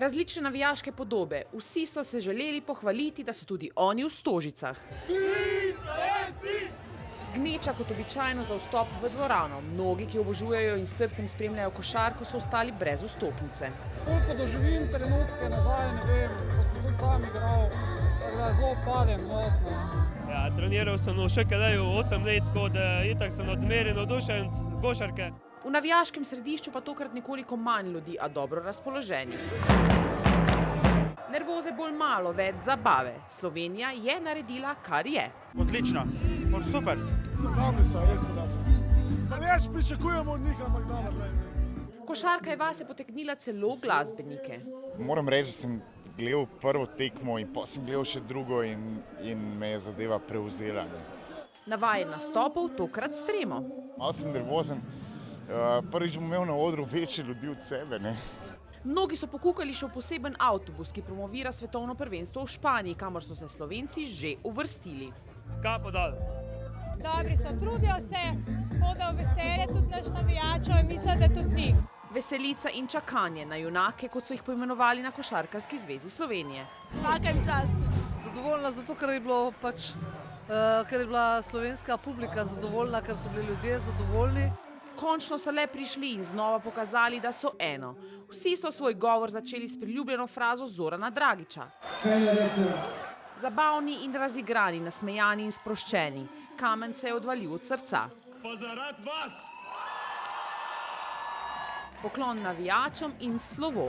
Različne navijaške podobe, vsi so se želeli pohvaliti, da so tudi oni v Stožicah. Gneča kot običajno za vstop v dvorano. Mnogi, ki obožujejo in s srcem spremljajo košarko, so ostali brez vstopnice. Koliko doživim trenutke nazaj, ne vem, ko sem tudi sam igral, tako da zelo padem notno. Ja, treniral sem v ŠKD-ju 8 let, tako da itak sem odmeren navdušenec košarke. V navijaškem središču pa tokrat nekoliko manj ljudi, a dobro razpoloženih. Nervoze bolj malo, več zabave. Slovenija je naredila, kar je. Odlično, super. Zabavni so, res so dobri. Preveč pričakujemo od njih, ampak dobro. Košarka je vase potegnila celo glasbenike. Moram reči, da sem gledal prvo tekmo in pa sem gledal še drugo in me je zadeva prevzela. Navajen nastopov, tokrat s tremo. Malo sem nervozen. Prvič bom imel na odru večje ljudi od sebe. Mnogi so pokukali še v poseben avtobus, ki promovira svetovno prvenstvo v Španiji, kamor so se Slovenci že uvrstili. Kapo dol. Dobri so, trudijo se, bodo veselje tudi naš navijačev in mislim, da tudi njih. Veselica in čakanje na junake, kot so jih poimenovali na Košarkarski zvezi Slovenije. Vsakem čast. Zadovoljna zato, ker je bila slovenska publika zadovoljna, ker so bili ljudje zadovoljni. Končno so le prišli in znova pokazali, da so eno. Vsi so svoj govor začeli s priljubljeno frazo Zorana Dragića. Zabavni in razigrani, nasmejani in sproščeni. Kamen se je odvalil od srca. Pa zaradi vas! Poklon navijačem in slovo.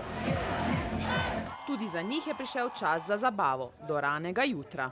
Tudi za njih je prišel čas za zabavo do ranega jutra.